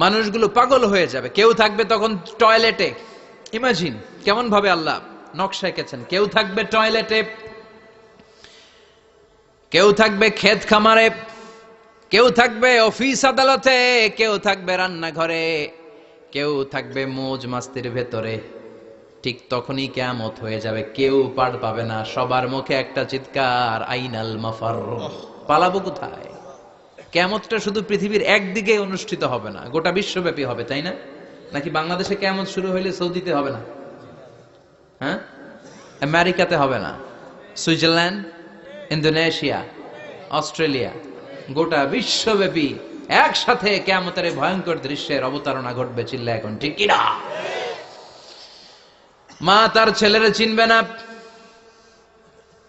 মানুষগুলো পাগল হয়ে যাবে। কেউ থাকবে তখন টয়লেটে, ইমাজিন কেমন ভাবে আল্লাহ নকশা এঁকেছেন। কেউ থাকবে টয়লেটে, কেউ থাকবে ক্ষেত খামারে, কেউ থাকবে অফিস আদালতে, কেউ থাকবে রান্নাঘরে, কেউ থাকবে মৌজ মাস্তির ভেতরে। ঠিক তখনই কিয়ামত হয়ে যাবে, কেউ পার পাবে না। সবার মুখে একটা চিৎকার, আইনাল মাফার, পালাবো কোথায়? কিয়ামতটা শুধু পৃথিবীর একদিকে অনুষ্ঠিত হবে না, গোটা বিশ্বব্যাপী হবে, তাই না? নাকি বাংলাদেশে কিয়ামত শুরু হইলে সৌদিতে হবে না? হ্যাঁ, আমেরিকাতে হবে না, সুইজারল্যান্ড, ইন্দোনেশিয়া, অস্ট্রেলিয়া, গোটা বিশ্বব্যাপী একসাথে কিয়ামতের ভয়ঙ্কর দৃশ্যের অবতারণা ঘটবে। চিল্লা এখন ঠিক কিনা? মা তার ছেলেরে চিনবে না,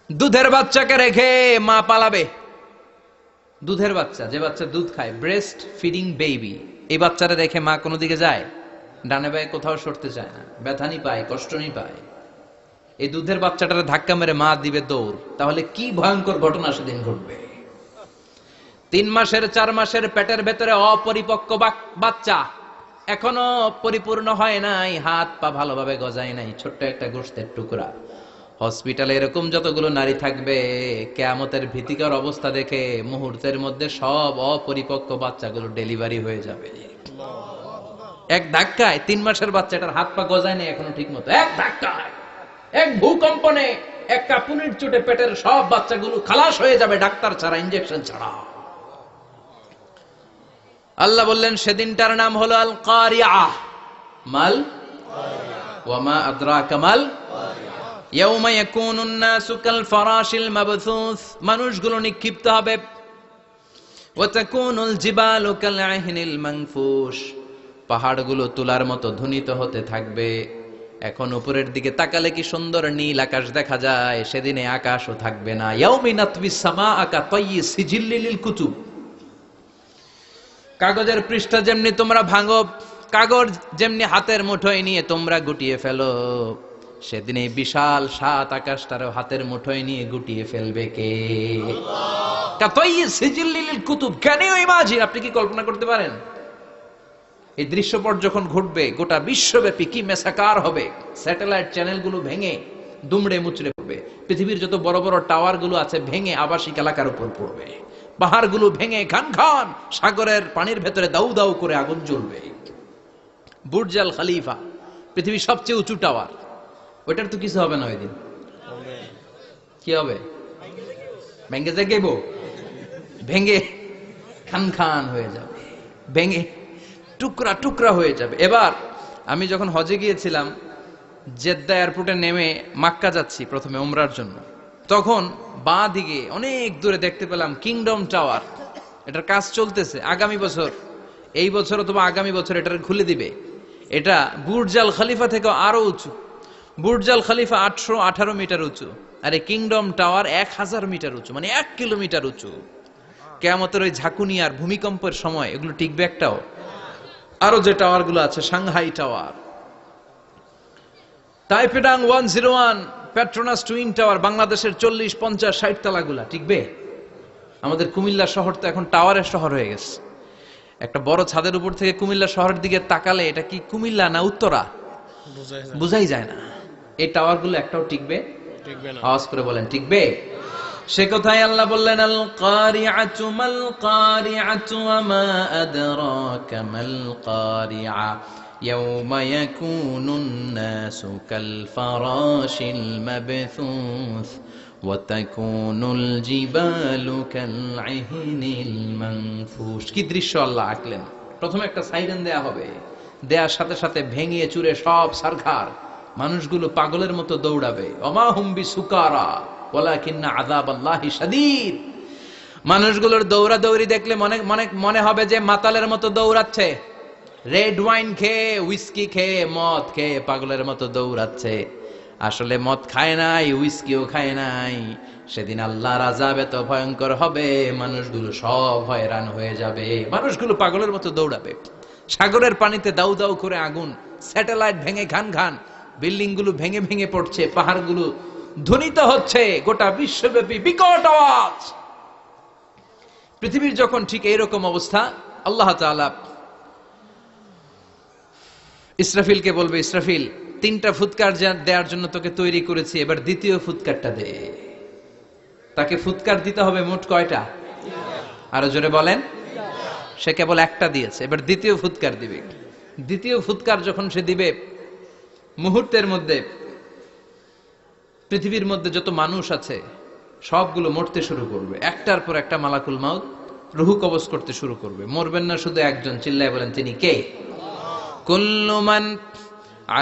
দুধের বাচ্চাকে রেখে মা পালাবে। দুধের বাচ্চা, যে বাচ্চা দুধ খায়, ব্রেস্ট ফিডিং বেবি, এই বাচ্চারা রেখে মা কোনো দিকে যায়? ডানে বায়ে কোথাও সরতে চায় না, ব্যথানি পায়, কষ্টনি পায়। এই দুধের বাচ্চাটারে ধাক্কা মেরে মা দিবে দৌড়। তাহলে কি ভয়ঙ্কর ঘটনা সেদিন ঘটবে। 3 মাসের 4 মাসের পেটের ভেতরে অপরিপক্ক বাচ্চা, এখনো পরিপূর্ণ হয় নাই, হাত পা ভালোভাবে গজায় নাই, ছোট্ট একটা গোশতের টুকরা। হসপিটালে এরকম যতগুলো নারী থাকবে, কিয়ামতের ভীতিকর অবস্থা দেখে মুহূর্তের মধ্যে সব অপরিপক্ক বাচ্চাগুলো ডেলিভারি হয়ে যাবে। এক ধাক্কায় 3 মাসের বাচ্চাটার হাত পা গজায় নাই এখনো ঠিক মতো, এক ধাক্কায়, এক ভূকম্পনে, এক কাঁপুনির চোটে পেটের সব বাচ্চাগুলো খালাস হয়ে যাবে, ডাক্তার ছাড়া, ইনজেকশন ছাড়া। আল্লাহ বললেন সেদিনটার নাম হলো আল কারিআহ। মাল ওয়া মা আদরাকা মাল ইয়াউমা ইয়াকুনুন নাসু কাল ফারাশিল মাবথুস, মানুষগুলো নিক্ষিপ্ত হবে। ওয়া তাকুনুল জিবালু কাল আহিনিল মানফুশ, পাহাড়গুলো তুলার মতো ধ্বনিত হতে থাকবে। এখন উপরের দিকে তাকালে কি সুন্দর নীল আকাশ দেখা যায়, সেদিনে আকাশও থাকবে না। ইয়াউমিন নাতবিস সামাআ কা তাইয়্যি সিজিল্লিল কুতুব, কাগজের পৃষ্ঠা যেমনি তোমরা ভাঙো, কাগজ যেমনি হাতের মুঠোয় নিয়ে তোমরা গুটিয়ে ফেলো, সেদিন এই বিশাল 7 আকাশটারও হাতের মুঠোয় নিয়ে গুটিয়ে ফেলবে কে? কুতুব। Can you imagine? আপনি কি কল্পনা করতে পারেন এই দৃশ্যপট যখন ঘটবে গোটা বিশ্বব্যাপী কি মেসাকার হবে? স্যাটেলাইট চ্যানেলগুলো ভেঙে দুমড়ে মুচড়ে পড়বে, পৃথিবীর যত বড় বড় টাওয়ার গুলো আছে ভেঙে আবাসিক এলাকার উপর পড়বে, পাহাড়গুলো ভেঙে খান খান সাগরের পানির ভেতরে দাউ দাউ করে আগুন জ্বলবে। বুর্জ আল খলিফা, পৃথিবীর সবচেয়ে উঁচু টাওয়ার, ওইটার তো কিছু হবে না ওই দিন। কি হবে? ভেঙে যাইব, ভেঙে খান খান হয়ে যাবে, ভেঙে টুকরা টুকরা হয়ে যাবে। এবার আমি যখন হজে গিয়েছিলাম, জেদ্দা এয়ারপোর্টে নেমে মাক্কা যাচ্ছি প্রথমে উমরার জন্য, তখন বাঁ দিকে অনেক দূরে দেখতে পেলাম কিংডম টাওয়ার। এটার কাজ চলতেছে, আগামী বছর, এই বছর অথবা আগামী বছর এটার খুলে দিবে। এটা বুর্জ আল খলিফা থেকে আরো উঁচু। বুর্জ আল খলিফা 818 মিটার উঁচু, আর এই কিংডম টাওয়ার 1000 মিটার উঁচু, মানে 1 কিলোমিটার উঁচু। কিয়ামতের ওই ঝাঁকুনি আর ভূমিকম্পের সময় এগুলো টিকবে একটাও? আরো যে টাওয়ার গুলো আছে, সাংহাই টাওয়ার, তাইপেডাং 101, পেট্রোনাস টুইন টাওয়ার, বাংলাদেশের 40, 50, 60 তলাগুলা টিকবে? আমাদের কুমিল্লা শহর তো এখন টাওয়ারের শহর হয়ে গেছে। একটা বড় ছাদের উপর থেকে কুমিল্লা শহরের দিকে তাকালে এটা কি কুমিল্লা না উত্তরা বুঝাই যায় না। এই টাওয়ার গুলো একটাও টিকবে? আওয়াজ করে বলেন টিকবে? সে কথাই আল্লাহ বললেন আল কারিআতু মাল কারিআতু ওয়া মা আদরাকা মাল কারিআ ইয়াউমা ইয়াকুনুন নাসু কাল ফারাশিল মাবথুস ওয়া তাকুনুল জিবালু কাল আহিনিল মানফুশ। কি দৃশ্য আল্লাহ আঁকলেন! প্রথমে একটা সাইরেন দেয়া হবে, দেয়ার সাথে সাথে ভেঙে চুরে সব সারখার, মানুষগুলো পাগলের মতো দৌড়াবে। ওমা হুম বিসুকারা ওয়ালাকিন্না আযাবাল্লাহি শাদীদ। মানুষগুলোর দৌড়াদৌড়ি দেখলে মনে হবে যে মাতালের মতো দৌড়াচ্ছে, রেড ওয়াইন খেয়ে, হুইস্কি খেয়ে, মদ খেয়ে পাগলের মতো দৌড়াচ্ছে। আসলে মদ খায় নাই, হুইস্কিও খায় নাই। সেদিন আল্লাহর আযাব এত ভয়ঙ্কর হবে, মানুষগুলো সব হয়রান হয়ে যাবে, মানুষগুলো পাগলের মতো দৌড়াবে। সাগরের পানিতে দাউ দাউ করে আগুন, স্যাটেলাইট ভেঙে খান খান, বিল্ডিং গুলো ভেঙে ভেঙে পড়ছে, পাহাড়গুলো ধ্বনিত হচ্ছে, গোটা বিশ্বব্যাপী বিকট আওয়াজ। পৃথিবীর যখন ঠিক এইরকম অবস্থা, আল্লাহ তাআলা ইসরাফিলকে বলবে, ইসরাফিল 3টা ফুৎকার দেওয়ার জন্য তোকে তৈরি করেছি, এবার দ্বিতীয় ফুৎকারটা দে। তাকে ফুৎকার দিতে হবে মোট কয়টা? আরো জোরে বলেন। সে কেবল একটা দিয়েছে, এবার দ্বিতীয় ফুৎকার দিবে। দ্বিতীয় ফুৎকার যখন সে দিবে, মুহূর্তের মধ্যে পৃথিবীর মধ্যে যত মানুষ আছে সবগুলো মরতে শুরু করবে, একটার পর একটা মালাকুল মাউত রুহু কবজ করতে শুরু করবে। মরবেন না শুধু একজন, চিল্লায় বলেন তিনি কে? কুল্লু মান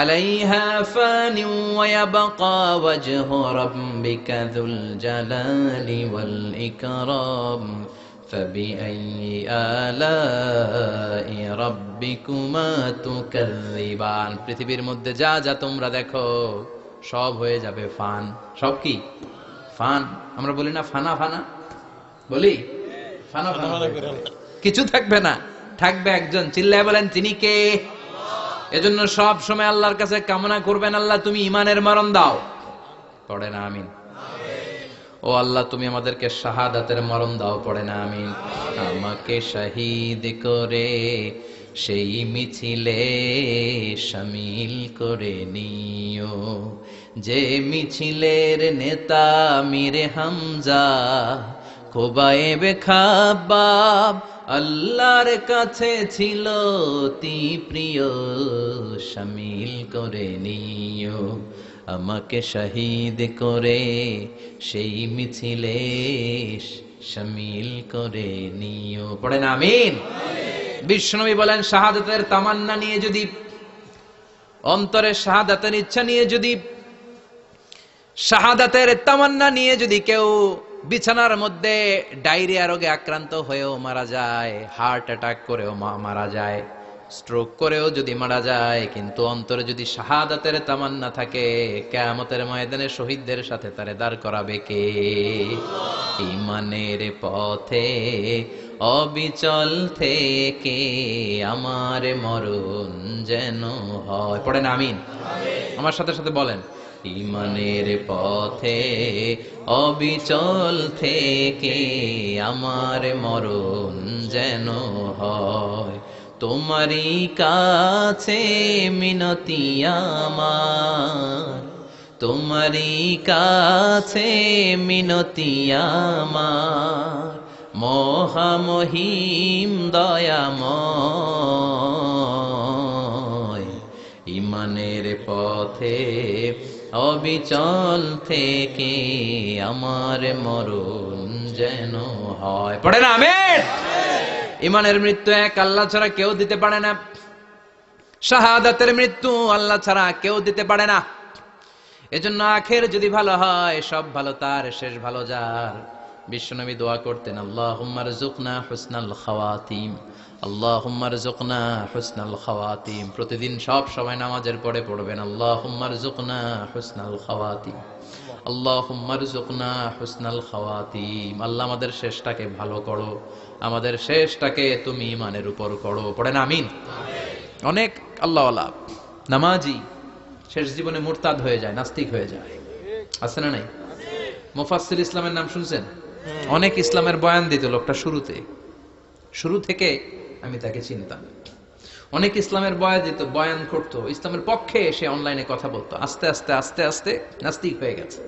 আলাইহা ফানি ওয়া ইয়াবকা ওয়াজহু রাব্বিকা যুল জালালি ওয়াল ইকরাম ফাবিআইয়ি আলাই রাব্বিকুমা তুকাযযিবান। পৃথিবীর মধ্যে যা যা তোমরা দেখো সব হয়ে যাবে ফান। সব কি? ফান। আমরা বলি না ফানা ফানা, বলি ফানা ফানা, কিছু থাকবে না, থাকবে একজন, চিল্লায় বলেন তিনি কে? এজন্য সব সময় আল্লাহর কাছে কামনা করবেন, আল্লাহ তুমি ঈমানের মরণ দাও। পড়ে না আমিন? ও আল্লাহ তুমি আমাদেরকে শাহাদাতের মরণ দাও। পড়ে না আমিন? আমাকে শহীদ করে সেই মিছিলে শামিল করে নিও, যে মিছিলের নেতা মীরে হামজা খোবায়েবে খাব্বাব আল্লাহর কাছে ছিল অতি প্রিয়, শামিল করে নিও। আমাকে শহীদ করে সেই মিছিলে শামিল করে নিও। পড়েন আমিন। বিশ্বনবী বলেন, শাহাদাতের তামান্না নিয়ে যদি, অন্তরের শাহাদাতের ইচ্ছা নিয়ে যদি, শাহাদাতের তামান্না নিয়ে যদি কেউ বিছানার মধ্যে ডায়রিয়া রোগে আক্রান্ত হয়েও মারা যায়, হার্ট অ্যাটাক করেও মারা যায়, স্ট্রোক করেও যদি মারা যায়, কিন্তু অন্তরে যদি শাহাদাতের তামান্না থাকে, কিয়ামতের ময়দানে শহীদদের সাথে তারে দাঁড় করাবে কে? ঈমানের পথে অবিচল থেকে আমার মরণ যেন হয়। পড়েন আমিন। আমার সাথে সাথে বলেন, ঈমানের পথে অবিচল থেকে আমার মরণ যেন হয়। তোমারই কাছে মিনতি আমার, তোমারই কাছে মিনতি আমার, মহামহিম দয়াময়। ঈমানের পথে অবিচল থেকে আমার মরণ যেন হয়। পড়ে না আমিন। ঈমানের মৃত্যু এক, আল্লাহ ছাড়া কেউ দিতে পারে না। শাহাদাতের মৃত্যু আল্লাহ ছাড়া কেউ দিতে পারে না। এজন্য আখের যদি ভালো হয়, সব ভালো তার, শেষ ভালো যার। বিশ্বনবী দোয়া করতেন, আল্লাহুম্মা রযুকনা হুসনাল খাওয়াতিম, আল্লাহুম্মা রযুকনা হুসনাল খাওয়াতিম। প্রতিদিন সব সময় নামাজের পরে পড়বেন, আল্লাহুম্মা রযুকনা হুসনাল খাওয়াতিম, আল্লাহুম্মা রযুকনা হুসনাল খাওয়াতিম। আল্লাহ আমাদের শেষটাকে ভালো করো, আমাদের শেষটাকে তুমি ঈমানের উপর করো। পড়েন আমিন। অনেক আল্লাহওয়ালা নামাজি শেষ জীবনে মুরতাদ হয়ে যায়, নাস্তিক হয়ে যায়, আছে না নাই? মুফাসসির ইসলামের নাম শুনছেন? অনেক ইসলামের বয়ান দিত লোকটা শুরু থেকে আমি তাকে চিনতাম। অনেক ইসলামের বয়ান করতো, ইসলামের পক্ষে এসে অনলাইনে কথা বলতো। আস্তে আস্তে আস্তে আস্তে নাস্তিক হয়ে গেছে।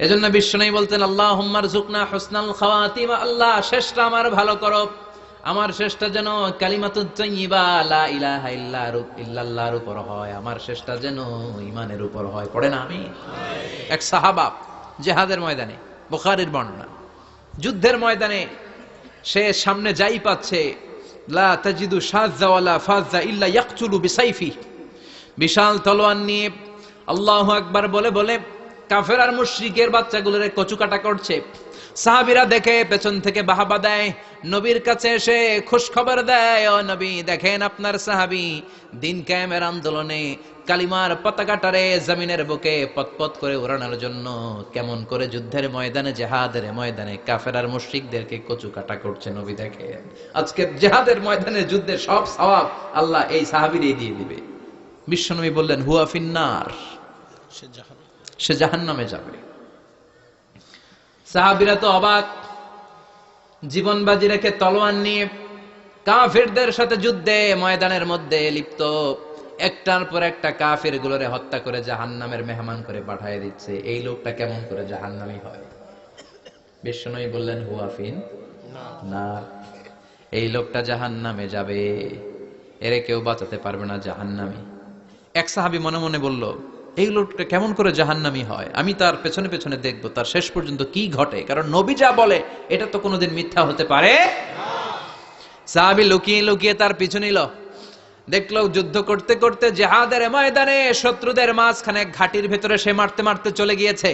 এজন্য বিশ্বনবী বলতেন, আল্লাহুম্মা রযুকনা হুসনাল খাওয়াতিম, আল্লাহ শেষটা আমার ভালো করো, আমার শেষটা যেন কালিমাতুত তাইয়্যিবা লা ইলাহা ইল্লাল্লাহর উপর হয়, আমার শেষটা যেন ঈমানের উপর হয়। পড়েন আমিন। এক সাহাবা জিহাদের ময়দানে, বুখারীর বর্ণনা, যুদ্ধের ময়দানে সে সামনে যাই পাচ্ছে, লা তাজিদু শাযযা ওয়ালা ফাযযা ইল্লা ইয়াকতুলু বিসাইফি, বিশাল তলোয়ার নিয়ে আল্লাহু আকবার বলে বলে কাফের আর মুশরিকের বাচ্চাগুলোরে কচুকাটা করছে। সাহাবীরা দেখে পেছন থেকে বাহাবা দেয়, নবীর কাছে এসে খুশ খবর দেয়, ও নবী দেখেন আপনার সাহাবী দিন কায়েমের আন্দোলনে কালিমার পতাকাটারে জমিনের বুকে পতপত করে উড়ানোর জন্য কেমন করে যুদ্ধের ময়দানে, জিহাদের ময়দানে কাফের আর মুশরিকদেরকে কচুকাটা করছে। নবী দেখেন আজকে জিহাদের ময়দানে যুদ্ধের সব সওয়াব আল্লাহ এই সাহাবীরই দিয়ে দিবে। বিশ্বনবী বললেন, হুয়া ফিন্নার, সে জাহান্নামে যাবে। সাহাবীরা তো অবাক, জীবন বাজি রেখে তলোয়ার নিয়ে কাফেরদের সাথে যুদ্ধে ময়দানের মধ্যে লিপ্ত একটার পর একটা কাফের গুলোরে হত্যা করে জাহান্নামের মেহমান করে পাঠিয়ে দিচ্ছে। এই লোকটা কেমন করে জাহান্নামী হয়? বিশ্বনবী বললেন হুয়াফিন না, এই লোকটা জাহান্নামে যাবে, এরে কেউ বাঁচাতে পারবে না, জাহান্নামী। এক সাহাবী মনে মনে বলল, এই লোকটা কেমন করে জাহান্নামী হয়, আমি তার পেছনে পেছনে দেখবো তার শেষ পর্যন্ত কি ঘটে, কারণ নবী যা বলে এটা তো কোনোদিন মিথ্যা হতে পারে না। সাহাবী লুকিয়ে লুকিয়ে তার পিছু নিল। দেখলো যুদ্ধ করতে করতে জিহাদের ময়দানে শত্রুদের মাঝখানে ঘাটির ভেতরে সে মারতে মারতে চলে গিয়েছে।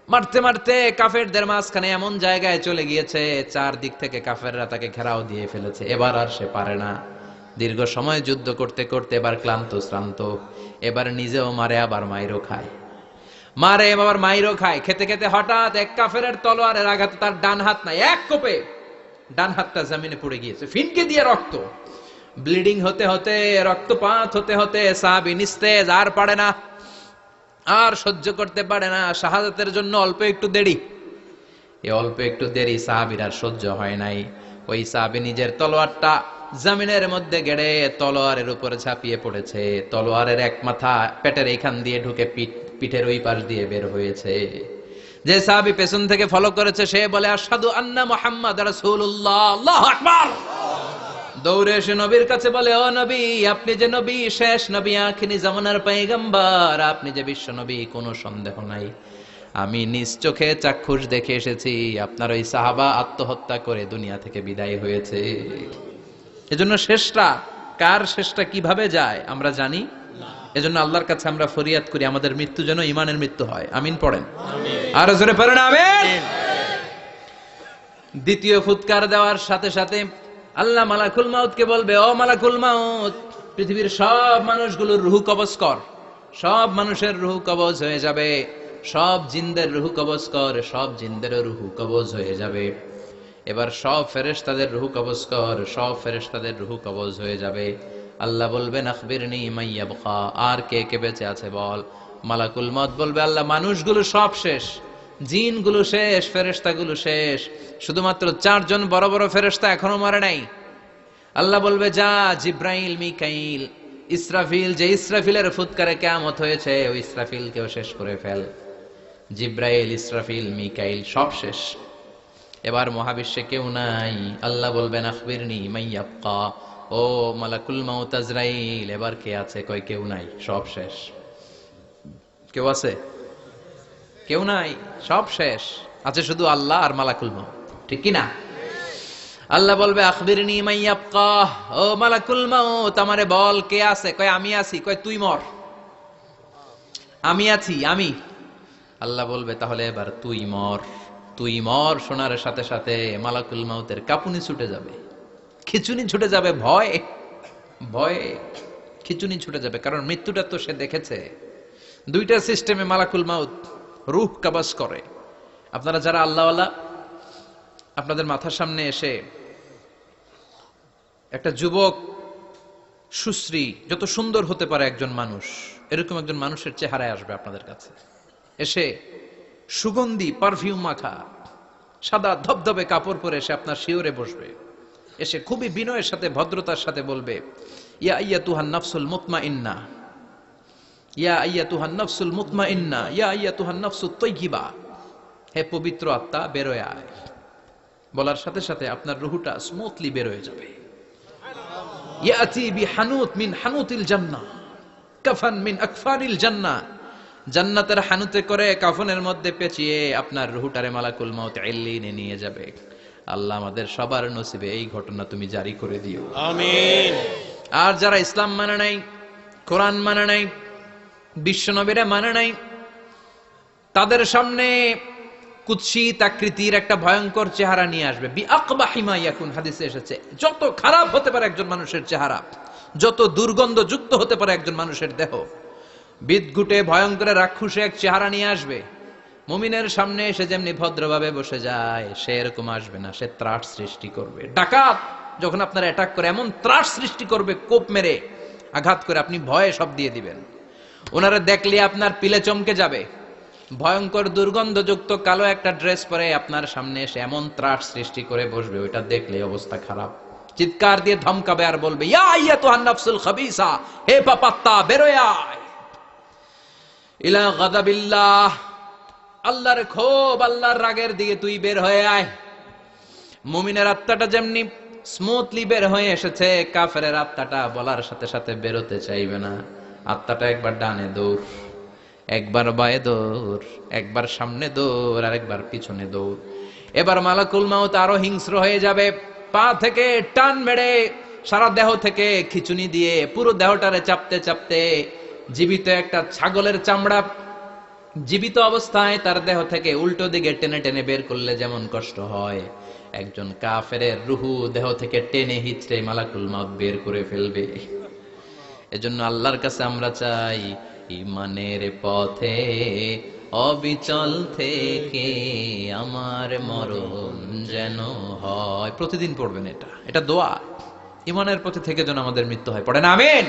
মারতে মারতে কাফেরদের মাঝখানে এমন জায়গায় চলে গিয়েছে, চারদিক থেকে কাফেররা তাকে ঘেরাও দিয়ে ফেলেছে। এবার আর সে পারে না। দীর্ঘ সময় যুদ্ধ করতে করতে এবার ক্লান্ত শ্রান্ত, এবার নিজেও মারে আবার মাইরও খায়, মারে আবার মাইরও খায়। খেতে খেতে হঠাৎ এক কাফেরের তলোয়ারের আঘাতে তার ডান হাত নাই, এক কোপে ডান হাতটা জমিনে পড়ে গিয়েছে, ফিনকে দিয়ে রক্ত, ব্লিডিং হতে হতে, রক্তপাত হতে হতে সাহাবী নিস্তেজ, আর পারে না, আর সহ্য করতে পারে না। শাহাদাতের জন্য অল্প একটু দেরি, এই অল্প একটু দেরি সাহাবীর আর সহ্য হয় নাই। ওই সাহাবী নিজের তলোয়ারটা জমিনের মধ্যে গেড়ে তলোয়ারের উপরে ঝাঁপিয়ে পড়েছে। তলোয়ারের এক মাথা পেটের এইখান দিয়ে ঢুকে পিঠের ওই পাশ দিয়ে বের হয়েছে। যে সাহাবী পেছন থেকে ফলো করেছে সে বলে আশহাদু আন্না মুহাম্মাদ রাসূলুল্লাহ, আল্লাহু আকবার। দৌড়ে এসে নবীর কাছে বলে, ও নবী, আপনি যে নবী, শেষ নবী, আখিরি জামানার পয়গম্বর, আপনি যে বিশ্ব নবী, কোনো সন্দেহ নাই। আমি নিজ চোখে চাক্ষুষ দেখে এসেছি আপনার ওই সাহাবা আত্মহত্যা করে দুনিয়া থেকে বিদায় হয়েছে। এজন্য শেষটা কার, শেষটা কিভাবে যায় আমরা জানি। এজন্য আল্লাহর কাছে আমরা ফরিয়াদ করি আমাদের মৃত্যু যেন ঈমানের মৃত্যু হয়। আমিন পড়েন, আর জোরে পড়েন আমিন। দ্বিতীয় ফুৎকার দেওয়ার সাথে সাথে আল্লাহ মালাকুল মাউতকে বলবে, ও মালাকুল মাউত, পৃথিবীর সব মানুষগুলোর রুহু কবজ কর। সব মানুষের রুহু কবজ হয়ে যাবে, সব জিনদের রুহু কবজ কর, সব জিনদেরও রুহু কবজ হয়ে যাবে। এবার সব ফেরেশতাদের রুহু কবজ কর, সব ফেরেশতাদের রুহু কবজ হয়ে যাবে। আল্লাহ বলবেন আখবিরনি মাইয়াবকা, আর কে কে বেঁচে আছে বল। মালাকুল মাউত বলবে, আল্লাহ মানুষগুলো সব শেষ, জিনগুলো শেষ, ফেরেশতাগুলো শেষ, শুধুমাত্র 4 জন বড় বড় ফেরেশতা এখনো মরে নাই। আল্লাহ বলবে, যা জিব্রাইল, মিকাইল, ইসরাফিল, যে ইসরাফিলের ফুৎকারে কিয়ামত হয়েছে ওই ইসরাফিলকেও শেষ করে ফেল। জিব্রাইল, ইসরাফিল, মিকাইল সব শেষ। এবার মহাবিশ্বে কেউ নাই। আল্লাহ বলবেন আখবিরনি মাইয়াবকা, ও মালাকুল মাউত আজরাইল, এবার কে আছে? কয় কেউ নাই, সব শেষ। কেউ আছে? কেউ নাই, সব শেষ। আছে শুধু আল্লাহ আর মালাকুল মাউত, ঠিক কি না? আল্লাহ বলবে আখবিরনি মাইয়াবকা, ও মালাকুল মাউত আমারে বল কে আছে? কয় আমি আছি। কয় তুই মর। আমি আছি, আমি। আল্লাহ বলবে তাহলে এবার তুই মর। তুই মর শোনার সাথে সাথে মালাকুল মাউতের কাঁপুনি ছুটে যাবে, খিচুনি ছুটে যাবে, ভয় ভয়ে খিচুনি ছুটে যাবে, কারণ মৃত্যুটা তো সে দেখেছে। দুইটা সিস্টেমে মালাকুল মাউত রূহ কবজ করে। আপনারা যারা আল্লাহওয়ালা, আপনাদের মাথার সামনে এসে একটা যুবক, সুশ্রী, যত সুন্দর হতে পারে একজন মানুষ, এরকম একজন মানুষের চেহারায় আসবে আপনাদের কাছে। এসে সুগন্ধি পারফিউম মাখা সাদা ধবধবে কাপড় পরে এসে আপনার শিওরে বসবে। এসে খুবই বিনয়ের সাথে, ভদ্রতার সাথে বলবে, ইয়া আইয়াতুহান নাফসুল মুতমাইন্না, ইয়া আইয়াতুহান নাফসুল মুতমাইন্না, ইয়া আইয়াতুহান নাফসুত তাইয়্যিবা, হে পবিত্র আত্মা বেরোয় আয়। বলার সাথে সাথে আপনার রুহুটা স্মুথলি বের হয়ে যাবে। ইয়াতি বিহানুত মিন হানুতিল জান্নাহ, কাফান মিন আকফানিল জান্নাহ, জান্নাতের হানুতে করে কাফনের মধ্যে পেঁচিয়ে আপনার রুহুটারে মালাকুল মাউত ইল্লিনে নিয়ে যাবে। আল্লাহ আমাদের সবার নসিবে এই ঘটনা তুমি জারি করে দিও, আমিন। আর যারা ইসলাম মানে নাই, কোরআন মানে নাই, বিশ্ব নবীরা মানে নাই, তাদের সামনে কুৎসিত আকৃতির একটা ভয়ঙ্কর চেহারা নিয়ে আসবে। বিআকবাহি মা ইয়াকুন, হাদিসে এসেছে, যত খারাপ হতে পারে একজন মানুষের চেহারা, যত দুর্গন্ধ যুক্ত হতে পারে একজন মানুষের দেহ, বিদঘুটে ভয়ঙ্কর রাক্ষসে এক চেহারা নিয়ে আসবে। মুমিনের সামনে এসে যেমনি ভদ্রভাবে বসে যায়, সে এরকম আসবে না, সে ত্রাস সৃষ্টি করবে। ডাকাত যখন আপনার অ্যাটাক করে এমন ত্রাস সৃষ্টি করবে, কোপ মেরে আঘাত করে আপনি ভয়ে সব দিয়ে দিবেন। ওনারা দেখলে আপনার পিলে চমকে যাবে। ভয়ঙ্কর দুর্গন্ধযুক্ত কালো একটা ড্রেস পরে আপনার সামনে এসে এমন ত্রাস সৃষ্টি করে বসবে, ওইটা দেখলে অবস্থা খারাপ। চিৎকার দিয়ে ধমকাবে আর বলবে, ইয়া আইয়াতুহান নাফসুল খাবিসা, হে পাপাত্তা বেরোয় আয় ইলা গাদাবিল্লাহ, আল্লাহর ক্ষোভ, আল্লাহর রাগের দিকে তুই বের হয়ে আয়। মুমিনের আত্মাটা যেমনি স্মুথলি বের হয়ে এসেছে, কাফেরের আত্মাটা বলার সাথে সাথে বেরোতে চাইবে না। আত্মাটা একবার ডানে দৌড়, একবার বায়ে দৌড়, একবার সামনে দৌড়, আর একবার পিছনে দৌড়। এবার মালাকুল মাউত আরো হিংস্র হয়ে যাবে, পা থেকে টান মেরে সারা দেহ থেকে খিচুনি দিয়ে পুরো দেহটারে চাপতে চাপতে জীবিত একটা ছাগলের চামড়া জীবিত অবস্থায় তার দেহ থেকে উল্টো দিকে টেনে টেনে বের করলে যেমন কষ্ট হয়, একজন কাফেরের রুহু দেহ থেকে টেনে হিচড়ে মালাকুল মাউত বের করে ফেলবে। এজন্য আল্লাহর কাছে আমরা চাই, ঈমানের পথে অবিচল থেকে আমার মরণ যেন হয়। প্রতিদিন পড়বেন এটা দোয়া, ঈমানের পথে থেকে যেন আমাদের মৃত্যু হয়। পড়েন আমিন।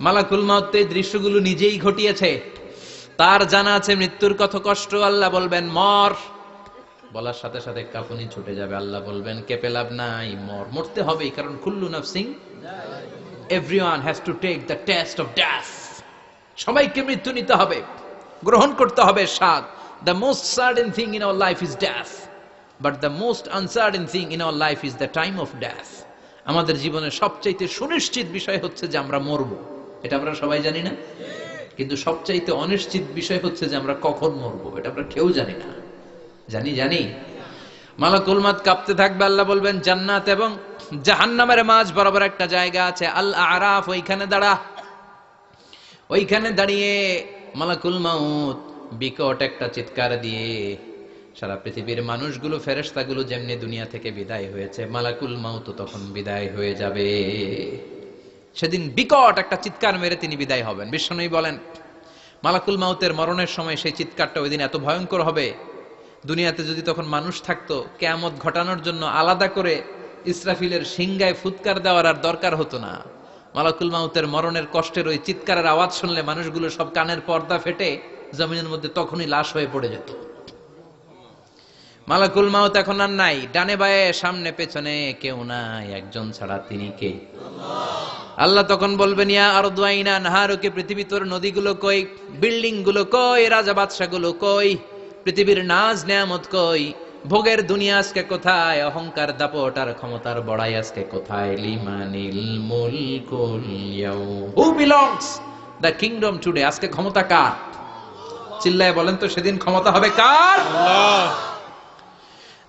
মালাকুল মাউত এই দৃশ্যগুলো নিজেই ঘটিয়েছে, তার জানা আছে মৃত্যুর কত কষ্ট। আল্লাহ বলবেন মর, বলার সাথে সাথে কাঁপুনি ছুটে যাবে। আল্লাহ বলবেন কেঁপে লাভ নাই, মর, মরতে হবে, কারণ কুল্লু নাফসিন, everyone has to take the test of death. সবাইকে মৃত্যু নিতে হবে, গ্রহণ করতে হবে স্বাদ। The most certain thing in our life is death, but the most uncertain thing in our life is the time of death. আমাদের জীবনের সবচাইতে সুনিশ্চিত বিষয় হচ্ছে যে আমরা মরব, এটা আমরা সবাই জানি না, কিন্তু সবচাইতে অনিশ্চিত বিষয় হচ্ছে যে আমরা কখন মরব, এটা আমরা কেউ জানি না। জানি মালাকুল মাউত কাঁপতে থাকবে। আল্লাহ বলবেন জান্নাত এবং জাহান্নামের মাঝ বরাবর একটা জায়গা আছে, আল আরাফ, ওইখানে দাঁড়া। ওইখানে দাঁড়িয়ে মালাকুল মাউত বিকট একটা চিৎকার দিয়ে সারা পৃথিবীর মানুষগুলো, ফেরেশতাগুলো যেমনি দুনিয়া থেকে বিদায় হয়েছে, মালাকুল মাউত তখন বিদায় হয়ে যাবে। সেদিন বিকট একটা চিৎকার মেরে তিনি বিদায় হবেন। বিশ্বনবী বলেন মালাকুল মাউতের মরণের সময় সেই চিৎকারটা ওই দিন এত ভয়ঙ্কর হবে, দুনিয়াতে যদি তখন মানুষ থাকতো, কিয়ামত ঘটানোর জন্য আলাদা করে ইসরাফিলের সিংগায় ফুৎকার দেওয়ার আর দরকার হতো না। মালাকুল মাউতের মরণের কষ্টের ওই চিৎকারের আওয়াজ শুনলে মানুষগুলো সব কানের পর্দা ফেটে জমিনের মধ্যে তখনই লাশ হয়ে পড়ে যেত। মালাকুল মাউত এখন আর নাই, ডানে বায়ে সামনে পেছনে কেউ নাই, একজন ছাড়া, তিনি কে? আল্লাহ তখন বলবেন ইয়া আরদু আইনা নাহারুকে, পৃথিবী তোর নদীগুলো কই, বিল্ডিং গুলো কই, রাজা বাদশা গুলো কই, পৃথিবীর নাজ নেয়ামত কই, ভোগের দুনিয়া আজকে কোথায়, অহংকার দাপট আর ক্ষমতার বড়াই আজকে কোথায়? লিমানিল মুলকুল ইয়াউম, who belongs the kingdom today, আজকে ক্ষমতা কার? চিল্লায় বলেন তো, সেদিন ক্ষমতা হবে কার? আল্লাহ।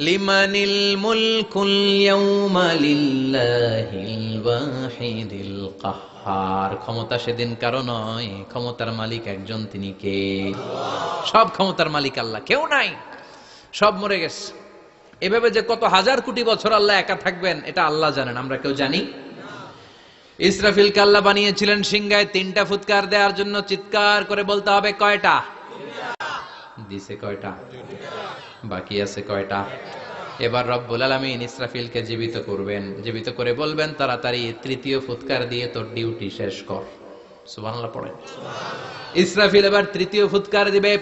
লিমানিল মুলকুল ইয়াউমা লিল্লাহিল ওয়াহিদিল কাহ্হার, ক্ষমতা সেদিন কারো নয়, ক্ষমতার মালিক একজন, তিনি কে? সব ক্ষমতার মালিক আল্লাহ, কেউ নাই, সব মরে গেছে। এভাবে যে কত হাজার কোটি বছর আল্লাহ একা থাকবেন এটা আল্লাহ জানেন, আমরা কেউ জানি? ইসরাফিলকে আল্লাহ বানিয়েছিলেন সিংহায় 3টা ফুৎকার দেওয়ার জন্য, চিৎকার করে বলতে হবে কয়টা? দিছে কয়টা? বাকি আছে কয়টা? এবার রব্বুল আলামিন ইসরাফিলকে জীবিত করবেন, জীবিত করে বলবেন তাড়াতাড়ি 3য় ফুৎকার দিয়ে তোর ডিউটি শেষ কর। সুবহানাল্লাহ পড়েন। ইসরাফিল এবার 3য় ফুৎকার দিবে।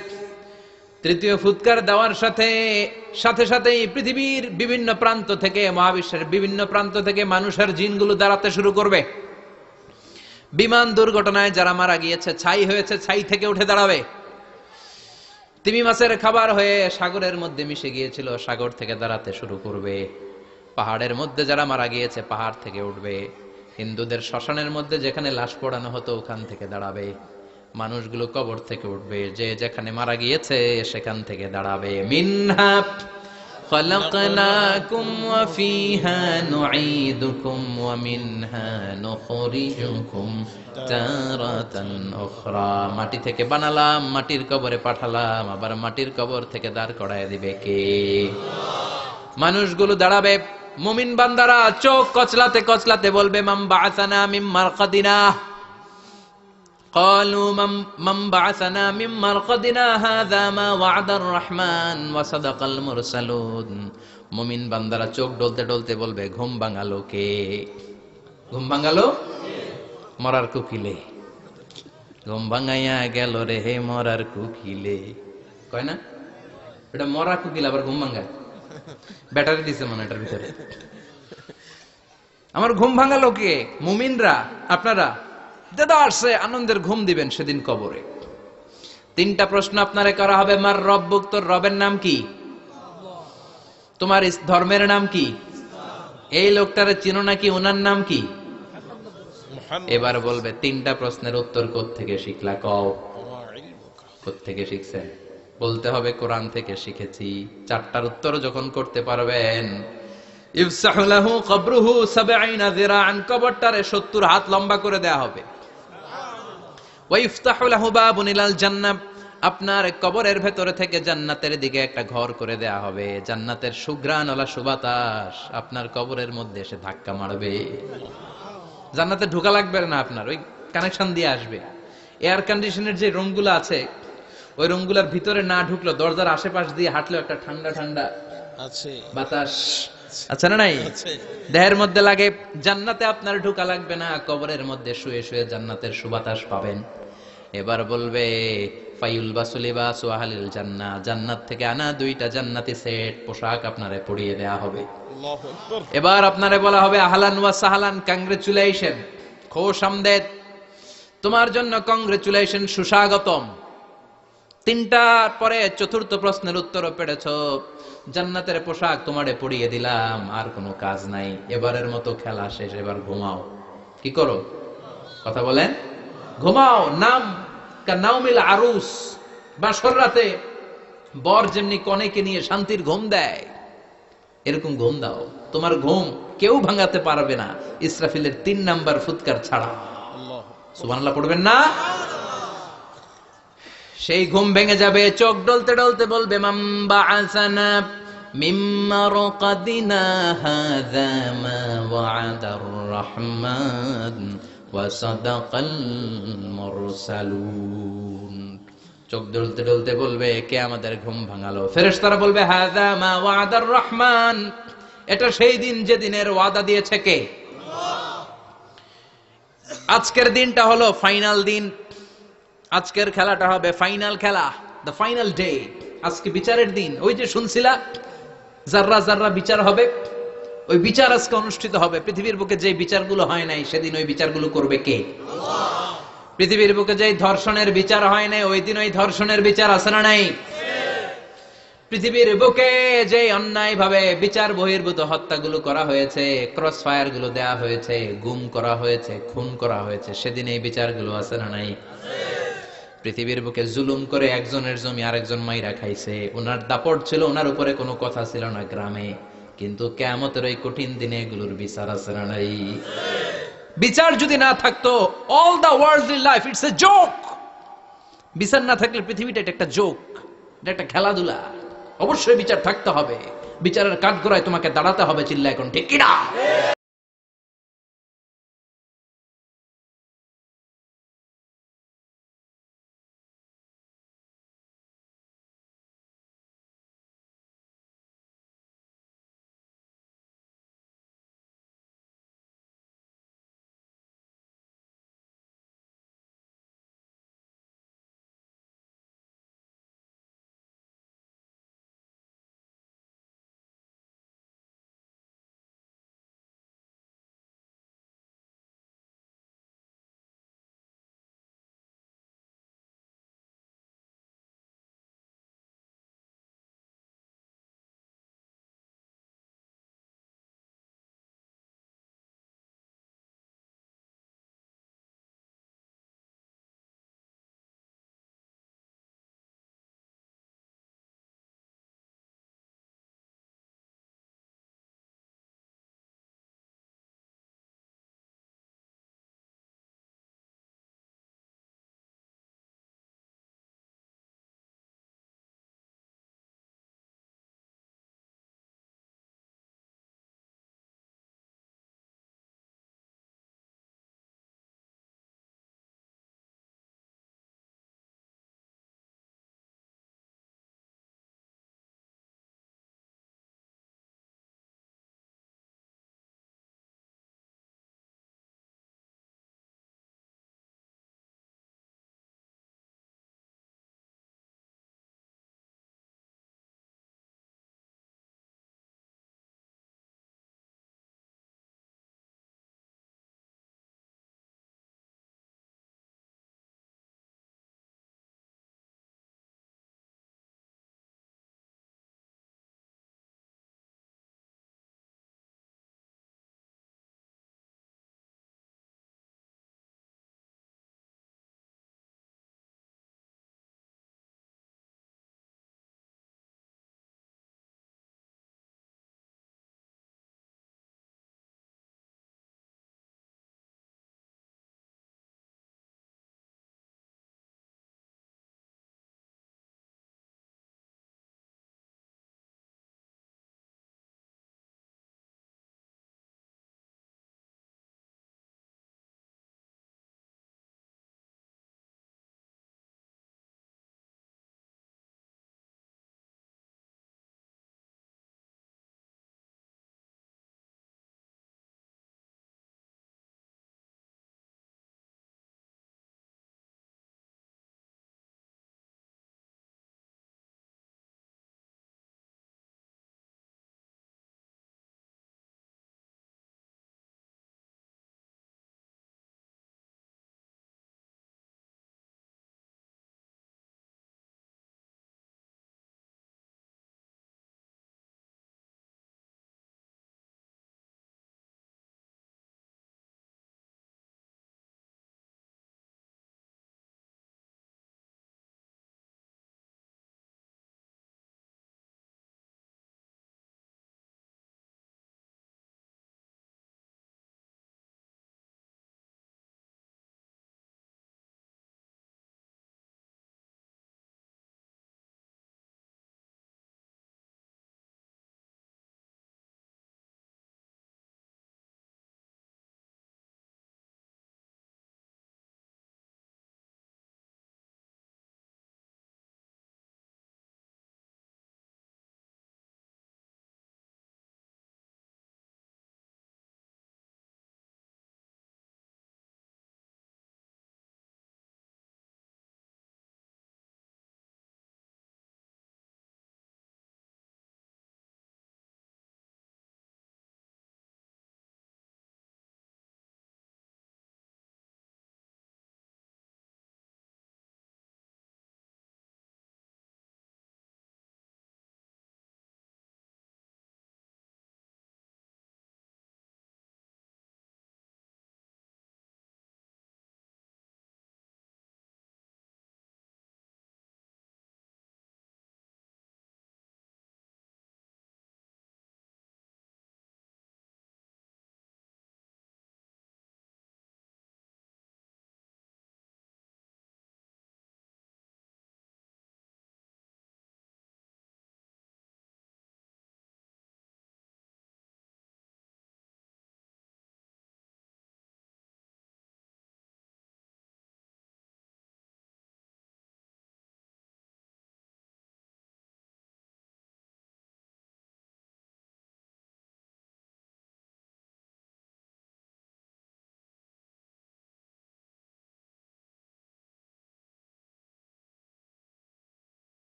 3য় ফুৎকার দেওয়ার সাথে সাথেই পৃথিবীর বিভিন্ন প্রান্ত থেকে, মহাবিশ্বের বিভিন্ন প্রান্ত থেকে মানুষের জিনগুলো দাঁড়াতে শুরু করবে। বিমান দুর্ঘটনায় যারা মারা গিয়েছে, ছাই হয়েছে, ছাই থেকে উঠে দাঁড়াবে। তিমি মাছের খাবার হয়ে সাগরের মধ্যে মিশে গিয়েছিল, সাগর থেকে দাঁড়াতে শুরু করবে। পাহাড়ের মধ্যে যারা মারা গিয়েছে, পাহাড় থেকে উঠবে। হিন্দুদের শ্মশানের মধ্যে যেখানে লাশ পোড়ানো হতো, ওখান থেকে দাঁড়াবে। মানুষগুলো কবর থেকে উঠবে, যে যেখানে মারা গিয়েছে সেখান থেকে দাঁড়াবে। মিনহা খালাকনাকুম ওয়া ফিহা নুঈদুকুম ওয়া মিনহা নুখরিজুকুম তারাতান উখরা, মাটি থেকে বানালাম, মাটির কবরে পাঠালাম, আবার মাটির কবর থেকে দাঁড় করায় দিবে কে? মানুষগুলো দাঁড়াবে। মুমিন বান্দারা চোখ কচলাতে কচলাতে বলবে মান বাআসানা মিন মারকাদিনা, قالوا من بعثنا من مرقدنا هذا ما وعد الرحمن وصدق المرسلون। মুমিন বান্দারা চোখ ডলতে ডলতে বলবে ঘুম ভাঙালো কে? ঘুম ভাঙালো মরার কুকিলে, ঘুম ভাঙাইয়া গেল রে হে মরার কুকিলে, কয় না? এটা মরা কুকিল আবার ঘুম ভাঙায়, ব্যাটারি দিছে মানে এটার ভিতরে। আমার ঘুম ভাঙালো কে? মুমিনরা, আপনারা দেদারসে আনন্দের ঘুম দিবেন সেদিন কবরে। তিনটা প্রশ্ন আপনারে করা হবে। মার রব্বুক, তোর রবের নাম কি? তোমার ধর্মের নাম কি? এই লোকটারে চিনো নাকি? ওনার নাম কি? এবার বলবে তিনটা প্রশ্নের উত্তর কোত্থেকে শিখলা? কও কোত্থেকে শিখছেন? বলতে হবে কোরআন থেকে শিখেছি। চারটার উত্তর যখন করতে পারবেন, ইফসাহু লাহু কবরুহু ৭০ যিরাআন, কবরটারে ৭০ হাত লম্বা করে দেয়া হবে। ওয়া ইফতাহু লাহু বাবুন ইলাল জান্নাহ, আপনার কবরের ভেতরে থেকে জান্নাতের দিকে একটা ঘর করে দেয়া হবে। জান্নাতের সুঘ্রাণওয়ালা সুবাতাস আপনার কবরের মধ্যে এসে ধাক্কা মারবে। জান্নাতে ঢোকা লাগবে না, আপনার ওই কানেকশন দিয়ে আসবে। এয়ার কন্ডিশনের যে রুমগুলো আছে, ওই রুমগুলোর ভিতরে না ঢুকলো, দরজার আশেপাশ দিয়ে হাঁটলেও একটা ঠান্ডা ঠান্ডা আছে বাতাস আছে না নাই? দেহের মধ্যে লাগে। জান্নাতে আপনার ঢোকা লাগবে না, কবরের মধ্যে শুয়ে শুয়ে জান্নাতের সুবাতাস পাবেন। এবার বলবে ফাইউল বাসুলিবাস ওয়াহালিল জান্নাহ, জান্নাত থেকে আনা 2টা জান্নাতি সেট পোশাক আপনারে পরিয়ে দেয়া হবে। এবার আপনারে বলা হবে আহলান ওয়া সাহলান, কংগ্রেচুলেশন, খোশ আমদেদ, তোমার জন্য কংগ্রেচুলেশন, সুস্বাগতম। তিনটার পরে চতুর্থ প্রশ্নের উত্তরও পেরেছো, জান্নাতের পোশাক তোমারে পরিয়ে দিলাম, আর কোনো কাজ নাই, এবারের মতো খেলা শেষ, এবার ঘুমাও। কি করো? কথা বলেন, ঘুমাও। নাম কানাউমিল আরুস, বাসর রাতে বর যেমনি কনেকে নিয়ে শান্তির ঘুম দেয়, এরকম ঘুম দাও। তোমার ঘুম কেউ ভাঙাতে পারবে না, ইসরাফিলের 3 নাম্বার ফুৎকার ছাড়া। সুবহানাল্লাহ পড়বেন না? সেই ঘুম ভেঙে যাবে, চোখ ডলতে ডলতে বলবে মান বাআসানা মিন মারকাদিনা হাযা মা ওয়া'দার রাহমান ওয়া সাদাকাল মুরসালুন। চোখ ডলতে ডলতে বলবে কে আমাদের ঘুম ভাঙালো? ফেরেশতারা বলবে হাযা মা ওয়া'দার রাহমান, এটা সেই দিন যেদিনের ওয়াদা দিয়েছে কে? আল্লাহ। আজকের দিনটা হলো ফাইনাল দিন, আজকের খেলাটা হবে ফাইনাল খেলা, দ্য ফাইনাল ডে। আজকে বিচারের দিন। ওই যে শুনছিলা জাররা জাররা বিচার হবে, ওই বিচার আজকে অনুষ্ঠিত হবে। পৃথিবীর বুকে যে বিচারগুলো হয় নাই সেদিন ওই বিচারগুলো করবে কে? আল্লাহ। পৃথিবীর বুকে যে ধর্ষণের বিচার হয় নাই ওই দিন ওই ধর্ষণের বিচার আছে না নাই? পৃথিবীর বুকে যে অন্যায় ভাবে বিচার বহির্ভূত হত্যাগুলো করা হয়েছে, ক্রস ফায়ার গুলো দেয়া হয়েছে, গুম করা হয়েছে, খুন করা হয়েছে, সেদিন এই বিচারগুলো আছে না নাই? পৃথিবীর বুকে জুলুম করে একজনের জমি আরেকজন মাইরা খাইছে, ওনার দাপট ছিল, ওনার উপরে কোনো কথা ছিল না গ্রামে, কিন্তু কিয়ামতের ওই কঠিন দিনে এগুলোর বিচার আছে না নাই? বিচার যদি না থাকতো, all the worldly life it's a joke. বিচার না থাকলে পৃথিবীটা এটা একটা জোক, এটা একটা খেলাধুলা। অবশ্যই বিচার থাকতে হবে, বিচারের কাঠগড়ায় তোমাকে দাঁড়াতে হবে। চিল্লা এখন ঠিক কিনা?